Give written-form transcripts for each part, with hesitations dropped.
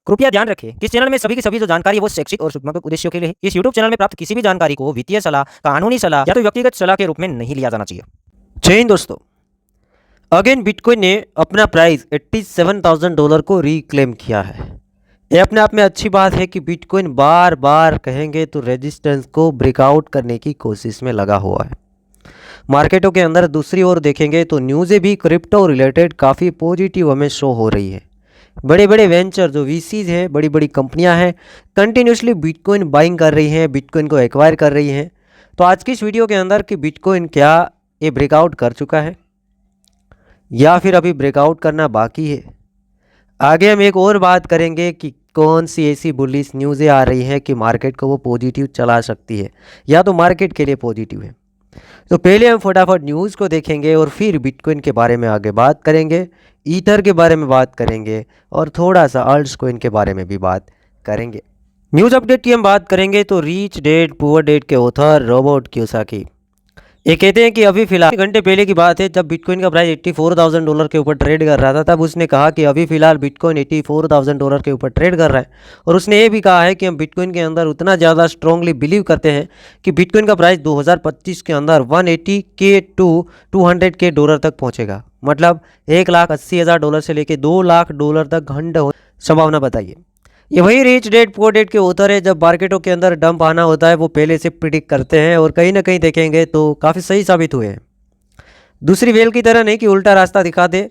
कृपया ध्यान रखें कि इस चैनल में सभी की सभी जो जानकारी है वो शैक्षिक और सूचनात्मक उद्देश्यों के लिए है। इस यूट्यूब चैनल में प्राप्त किसी भी जानकारी को वित्तीय सलाह, कानूनी सलाह या तो व्यक्तिगत सलाह के रूप में नहीं लिया जाना चाहिए। जय हिंद दोस्तों। अगेन बिटकॉइन ने अपना प्राइस $87,000 को रिक्लेम किया है। ये अपने आप में अच्छी बात है कि बिटकॉइन बार बार कहेंगे तो रेजिस्टेंस को ब्रेकआउट करने की कोशिश में लगा हुआ है। मार्केटों के अंदर दूसरी ओर देखेंगे तो न्यूज़ें भी क्रिप्टो रिलेटेड काफ़ी पॉजिटिव हमें शो हो रही है। बड़े बड़े वेंचर जो वीसीज हैं, बड़ी बड़ी कंपनियां हैं, कंटिन्यूसली बिटकॉइन बाइंग कर रही हैं, बिटकॉइन को एक्वायर कर रही हैं। तो आज की इस वीडियो के अंदर कि बिटकॉइन क्या ये ब्रेकआउट कर चुका है या फिर अभी ब्रेकआउट करना बाकी है। आगे हम एक और बात करेंगे कि कौन सी ऐसी बुलिश न्यूज़ें आ रही हैं कि मार्केट को वो पॉजिटिव चला सकती है या तो मार्केट के लिए पॉजिटिव है। तो पहले हम फटाफट न्यूज़ को देखेंगे और फिर बिटकॉइन के बारे में आगे बात करेंगे, ईथर के बारे में बात करेंगे और थोड़ा सा अल्ट्स कॉइन के बारे में भी बात करेंगे। न्यूज़ अपडेट की हम बात करेंगे तो रिच डैड पुअर डैड के ऑथर रॉबर्ट कियोसाकी ये कहते हैं कि अभी फिलहाल घंटे पहले की बात है, जब बिटकॉइन का प्राइस $84,000 के ऊपर ट्रेड कर रहा था, तब उसने कहा कि अभी फिलहाल बिटकॉइन $84,000 के ऊपर ट्रेड कर रहा है। और उसने ये भी कहा है कि हम बिटकॉइन के अंदर उतना ज़्यादा स्ट्रांगली बिलीव करते हैं कि बिटकॉइन का प्राइस 2025 के अंदर 180K टू $200K तक पहुँचेगा। मतलब $1,80,000 से लेकर $2,00,000 तक घंटे संभावना बताइए। ये वही रिच डैड पुअर डैड के ऑथर है। जब मार्केटों के अंदर डंप आना होता है वो पहले से प्रिडिक्ट करते हैं और कहीं ना कहीं देखेंगे तो काफ़ी सही साबित हुए हैं। दूसरी वेल की तरह नहीं कि उल्टा रास्ता दिखा दे,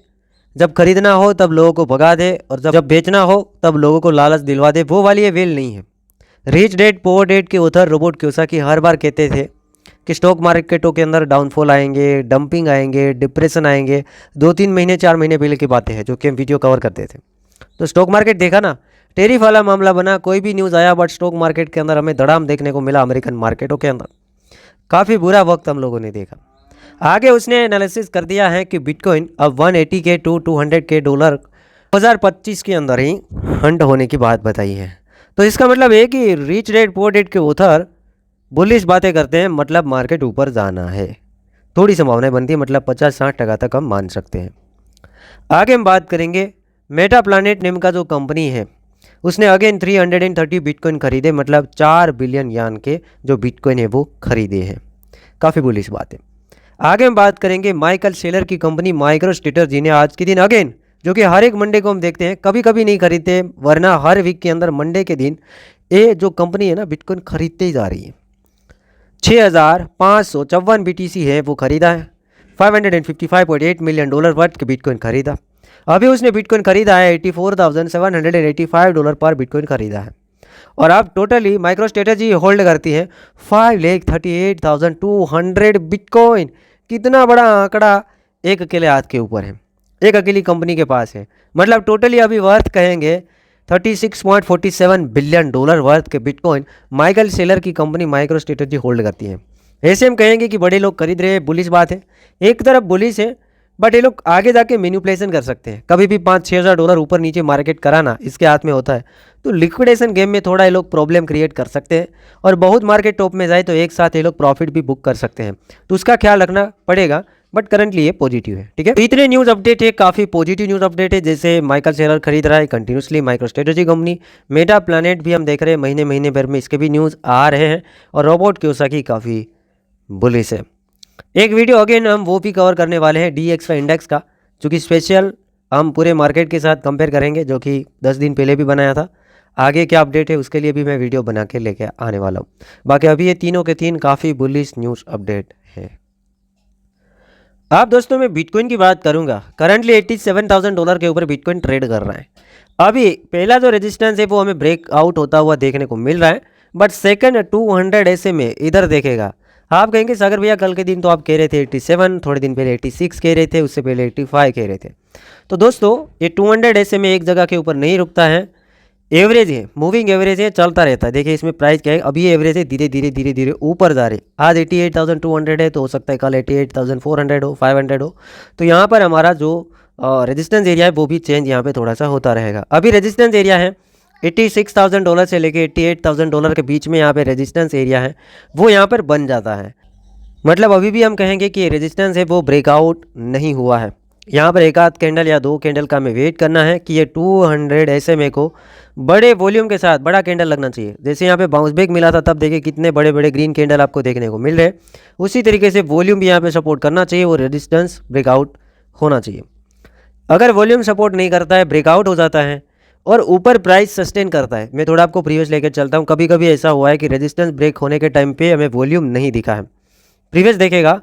जब खरीदना हो तब लोगों को भगा दे और जब बेचना हो तब लोगों को लालच दिलवा दे, वो वाली ये वेल नहीं है। रिच डैड पुअर डैड के ऑथर रॉबर्ट कियोसाकी हर बार कहते थे कि स्टॉक मार्केटों के अंदर डाउनफॉल आएंगे, डंपिंग आएंगे, डिप्रेशन आएंगे। 2-3 महीने 4 महीने पहले की बातें हैं जो कि हम वीडियो कवर करते थे। तो स्टॉक मार्केट देखा ना, टेरिफ वाला मामला बना, कोई भी न्यूज़ आया, बट स्टॉक मार्केट के अंदर हमें धड़ाम देखने को मिला। अमेरिकन मार्केटों के अंदर काफ़ी बुरा वक्त हम लोगों ने देखा। आगे उसने एनालिसिस कर दिया है कि बिटकॉइन अब 180K टू $200K 2025 के अंदर ही हंट होने की बात बताई है। तो इसका मतलब है कि रिच डैड पुअर डैड के ऑथर बुलिश बातें करते हैं, मतलब मार्केट ऊपर जाना है। थोड़ी संभावनाएं बनती है, मतलब 50-60% तक हम मान सकते हैं। आगे हम बात करेंगे मेटा प्लानेट नेम का जो कंपनी है, उसने अगेन 330 बिटकॉइन खरीदे, मतलब 4 बिलियन यान के जो बिटकॉइन है वो खरीदे हैं। काफ़ी बुलिश बात है। आगे हम बात करेंगे माइकल सेलर की कंपनी माइक्रोस्ट्रेटेजी, जिन्हें आज के दिन अगेन, जो कि हर एक मंडे को हम देखते हैं, कभी कभी नहीं खरीदते वरना हर वीक के अंदर मंडे के दिन ये जो कंपनी है ना बिटकॉइन खरीदते ही जा रही है। 6,554 BTC है वो खरीदा है। $555.8 मिलियन वर्थ के बिटकॉइन खरीदा। अभी उसने बिटकॉइन खरीदा है $84,785 पर बिटकॉइन खरीदा है। और अब टोटली माइक्रोस्ट्रेटेजी होल्ड करती है 5,38,200 बिटकॉइन। कितना बड़ा आंकड़ा एक अकेले हाथ के ऊपर है, एक अकेली कंपनी के पास है। मतलब टोटली अभी वर्थ कहेंगे $36.47 बिलियन वर्थ के बिटकॉइन माइकल सेलर की कंपनी माइक्रोस्ट्रेटेजी होल्ड करती है। ऐसे हम कहेंगे कि बड़े लोग खरीद रहे हैं, बुलिश बात है। एक तरफ बुलिश है, बट ये लोग आगे जाके मैनिपुलेशन कर सकते हैं। कभी भी $5,000-6,000 ऊपर नीचे मार्केट कराना इसके हाथ में होता है। तो लिक्विडेशन गेम में थोड़ा ये लोग प्रॉब्लम क्रिएट कर सकते हैं और बहुत मार्केट टॉप में जाए तो एक साथ ये लोग प्रॉफिट भी बुक कर सकते हैं। तो उसका ख्याल रखना पड़ेगा, बट करंटली ये पॉजिटिव है। ठीक है, तो इतने न्यूज़ अपडेट है, काफ़ी पॉजिटिव न्यूज़ अपडेट है। जैसे माइकल सेलर खरीद रहा है कंटिन्यूसली माइक्रोस्ट्रेटेजी कंपनी, मेटा प्लानेट भी हम देख रहे हैं, महीने महीने भर में इसके भी न्यूज़ आ रहे हैं। और रॉबर्ट कियोसाकी काफ़ी बुलिश है। एक वीडियो अगेन हम वो भी कवर करने वाले हैं DXY इंडेक्स का, जो कि स्पेशल हम पूरे मार्केट के साथ कंपेयर करेंगे, जो कि 10 दिन पहले भी बनाया था। आगे क्या अपडेट है उसके लिए भी मैं वीडियो बना के लेके आने वाला हूँ। बाकी अभी ये तीनों के तीन काफ़ी बुलिश न्यूज़ अपडेट है। अब दोस्तों मैं बिटकॉइन की बात करूंगा। करंटली $87,000 के ऊपर बिटकॉइन ट्रेड कर रहा है। अभी पहला जो रेजिस्टेंस है वो हमें ब्रेकआउट होता हुआ देखने को मिल रहा है, बट सेकंड 200 ऐसे में इधर देखेगा। आप कहेंगे सागर भैया कल के दिन तो आप कह रहे थे 87, थोड़े दिन पहले 86 कह रहे थे, उससे पहले 85 कह रहे थे। तो दोस्तों ये 200 ऐसे में एक जगह के ऊपर नहीं रुकता है, एवरेज है, मूविंग एवरेज है, चलता रहता है। देखिए इसमें प्राइस क्या है, अभी ये एवरेज है, धीरे धीरे धीरे धीरे ऊपर जा रही। आज 88,200 है, तो हो सकता है कल 88,400 हो, 500 हो। तो यहाँ पर हमारा जो रेजिस्टेंस एरिया है वो भी चेंज यहाँ पे थोड़ा सा होता रहेगा। अभी रेजिस्टेंस एरिया है $86,000 से लेके $88,000 के बीच में, यहाँ पे रेजिस्टेंस एरिया है वो यहाँ पर बन जाता है। मतलब अभी भी हम कहेंगे कि रेजिस्टेंस है वो ब्रेकआउट नहीं हुआ है। यहाँ पर एक आध कैंडल या 2 कैंडल का हमें वेट करना है कि ये 200 SMA को बड़े वॉल्यूम के साथ बड़ा कैंडल लगना चाहिए। जैसे यहाँ पे बाउंस बैक मिला था तब देखिए कितने बड़े बड़े ग्रीन कैंडल आपको देखने को मिल रहे हैं, उसी तरीके से वॉल्यूम भी यहाँ पे सपोर्ट करना चाहिए, वो रेजिस्टेंस ब्रेकआउट होना चाहिए। अगर वॉल्यूम सपोर्ट नहीं करता है, ब्रेकआउट हो जाता है और ऊपर प्राइस सस्टेन करता है, मैं थोड़ा आपको प्रीवियस लेकर चलता हूँ। कभी कभी ऐसा हुआ है कि रेजिस्टेंस ब्रेक होने के टाइम पे हमें वॉल्यूम नहीं दिखा है। प्रीवियस देखेगा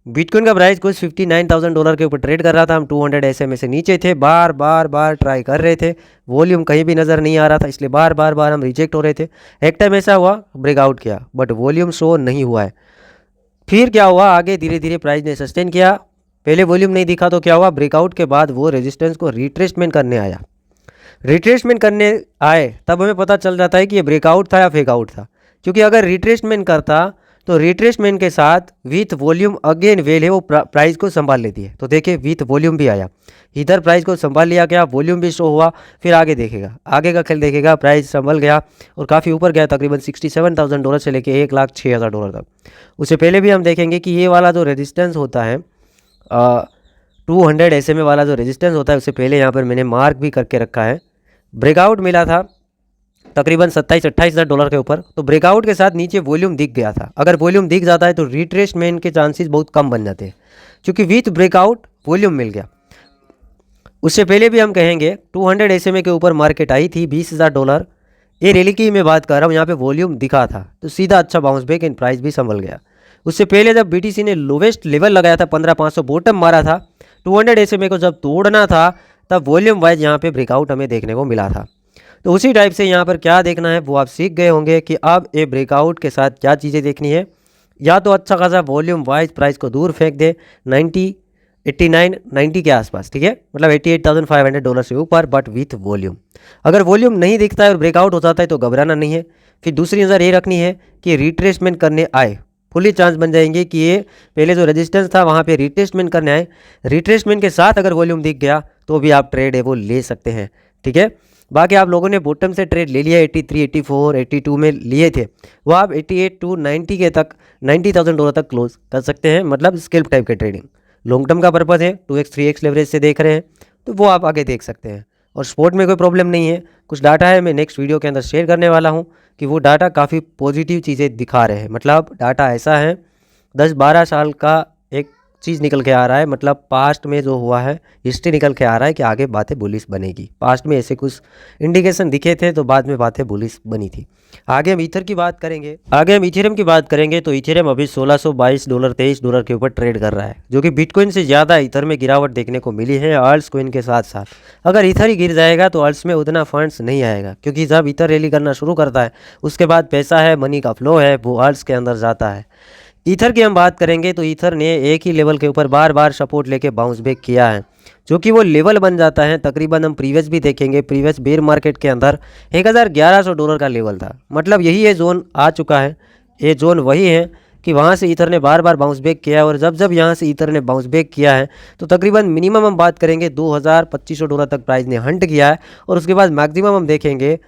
बिटकॉइन का प्राइस कुछ $59,000 के ऊपर ट्रेड कर रहा था, हम 200 SMA से नीचे थे, बार बार ट्राई कर रहे थे, वॉल्यूम कहीं भी नज़र नहीं आ रहा था, इसलिए बार बार हम रिजेक्ट हो रहे थे। एक टाइम ऐसा हुआ ब्रेकआउट किया बट वॉल्यूम शो नहीं हुआ है। फिर क्या हुआ, आगे धीरे धीरे प्राइस ने सस्टेन किया, पहले वॉल्यूम नहीं दिखा तो क्या हुआ, ब्रेकआउट के बाद वो रेजिस्टेंस को रिट्रेसमेंट करने आया। रिट्रेसमेंट करने आए तब हमें पता चल जाता है कि ये ब्रेकआउट था या फेकआउट था, क्योंकि अगर रिट्रेसमेंट करता तो रिट्रेसमेंट के साथ विथ वॉल्यूम अगेन वेल है वो प्राइस को संभाल लेती है। तो देखिए विथ वॉल्यूम भी आया, इधर प्राइस को संभाल लिया गया, वॉल्यूम भी शो हुआ। फिर आगे देखेगा, आगे का खेल देखेगा, प्राइस संभल गया और काफ़ी ऊपर गया, तकरीबन $67,000 से लेके $1,06,000 तक। उससे पहले भी हम देखेंगे कि ये वाला जो रेजिस्टेंस होता है 200 SMA वाला जो रेजिस्टेंस होता है, उससे पहले यहाँ पर मैंने मार्क भी करके रखा है। ब्रेकआउट मिला था तकरीबन $27-28,000 के ऊपर, तो ब्रेकआउट के साथ नीचे वॉल्यूम दिख गया था। अगर वॉल्यूम दिख जाता है तो रिट्रेसमेंट के चांसेस बहुत कम बन जाते हैं, क्योंकि विथ ब्रेकआउट वॉल्यूम मिल गया। उससे पहले भी हम कहेंगे 200 SMA के ऊपर मार्केट आई थी $20,000, ये रैली की मैं बात कर रहा हूँ, यहाँ पे वॉल्यूम दिखा था तो सीधा अच्छा बाउंस बैक इन प्राइस भी संभल गया। उससे पहले जब BTC ने लोवेस्ट लेवल लगाया था 15,500 बॉटम मारा था, 200 SMA को जब तोड़ना था तब वॉल्यूम वाइज यहाँ पे ब्रेकआउट हमें देखने को मिला था। तो उसी टाइप से यहाँ पर क्या देखना है वो आप सीख गए होंगे कि अब ये ब्रेकआउट के साथ क्या चीज़ें देखनी है। या तो अच्छा खासा वॉल्यूम वाइज प्राइस को दूर फेंक दे 90 के आसपास, ठीक है, मतलब $88,500 से ऊपर, बट विथ वॉल्यूम। अगर वॉल्यूम नहीं दिखता है और ब्रेकआउट हो जाता है तो घबराना नहीं है। फिर दूसरी नज़र ये रखनी है कि रिट्रेसमेंट करने आए, फुली चांस बन जाएंगे कि ये पहले जो रेजिस्टेंस था वहाँ पे रिट्रेसमेंट करने आए। रिट्रेसमेंट के साथ अगर वॉल्यूम दिख गया तो भी आप ट्रेड है वो ले सकते हैं, ठीक है। बाकी आप लोगों ने बॉटम से ट्रेड ले लिया, 83, 84, 82 में लिए थे, वो आप 88 टू 90 के तक $90,000 तक क्लोज कर सकते हैं, मतलब स्केल्प टाइप के ट्रेडिंग। लॉन्ग टर्म का पर्पज़ है, 2x 3x लेवरेज से देख रहे हैं तो वो आप आगे देख सकते हैं। और स्पोर्ट में कोई प्रॉब्लम नहीं है। कुछ डाटा है मैं नेक्स्ट वीडियो के अंदर शेयर करने वाला हूँ कि वो डाटा काफ़ी पॉजिटिव चीज़ें दिखा रहे हैं। मतलब डाटा ऐसा है 10-12 साल का एक चीज़ निकल के आ रहा है, मतलब पास्ट में जो हुआ है हिस्ट्री निकल के आ रहा है कि आगे बातें बुलिश बनेगी। पास्ट में ऐसे कुछ इंडिकेशन दिखे थे तो बाद में बातें बुलिश बनी थी। आगे हम ईथर की बात करेंगे, आगे हम इथेरियम की बात करेंगे तो इथेरियम अभी $1622 $23 के ऊपर ट्रेड कर रहा है, जो कि बिटकॉइन से ज़्यादा ईथर में गिरावट देखने को मिली है आल्ट्स कॉइन के साथ साथ। अगर ईथर ही गिर जाएगा तो आल्ट्स में उतना फंड्स नहीं आएगा, क्योंकि जब ईथर रैली करना शुरू करता है उसके बाद पैसा है, मनी का फ्लो है, वो आल्ट्स के अंदर जाता है। ईथर की हम बात करेंगे तो ईथर ने एक ही लेवल के ऊपर बार बार सपोर्ट लेके बाउंस बैक किया है, जो कि वो लेवल बन जाता है। तकरीबन हम प्रीवियस भी देखेंगे, प्रीवियस बेयर मार्केट के अंदर $1,1100 का लेवल था, मतलब यही ये जोन आ चुका है। ये जोन वही है कि वहाँ से ईथर ने बार बार बाउंस बैक किया है, और जब जब यहाँ से ईथर ने बाउंस बैक किया है तो तकरीबन मिनिमम हम बात करेंगे $2,2500 तक प्राइस ने हंट किया है, और उसके बाद मैक्सिमम हम देखेंगे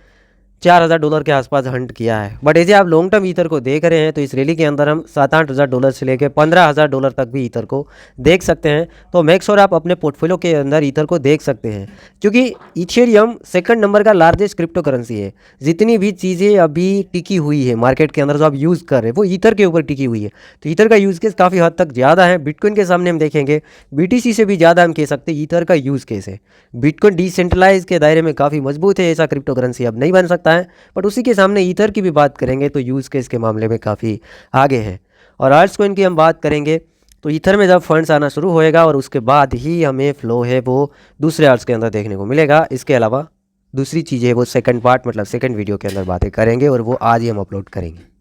$4,000 के आसपास हंट किया है। बट ऐसे आप लॉन्ग टर्म ईथर को देख रहे हैं तो इस रैली के अंदर हम $7-8 से लेकर $15,000 तक भी ईथर को देख सकते हैं। तो मेक श्योर आप अपने पोर्टफोलियो के अंदर ईथर को देख सकते हैं, क्योंकि इथेरियम सेकंड नंबर का लार्जेस्ट क्रिप्टो करेंसी है। जितनी भी चीज़ें अभी टिकी हुई है मार्केट के अंदर जो आप यूज़ कर रहे हैं वो ईथर के ऊपर टिकी हुई है, तो ईथर का यूज़ केस काफ़ी हद तक ज़्यादा है। बिटकॉइन के सामने हम देखेंगे BTC से भी ज़्यादा हम कह सकते हैं ईथर का यूज़ केस है। बिटकॉइन डिसेंट्रलाइज के दायरे में काफ़ी मजबूत है, ऐसा क्रिप्टो करेंसी अब नहीं बन सकता है, बट उसी के सामने ईथर की भी बात करेंगे तो यूज़ केस के मामले में काफ़ी आगे है। और आल्ट्स कॉइन की हम बात करेंगे तो ईथर में जब फंड्स आना शुरू होएगा और उसके बाद ही हमें फ्लो है वो दूसरे आल्ट्स के अंदर देखने को मिलेगा। इसके अलावा दूसरी चीज़ें वो सेकंड पार्ट, मतलब सेकंड वीडियो के अंदर बातें करेंगे, और वो आज ही हम अपलोड करेंगे।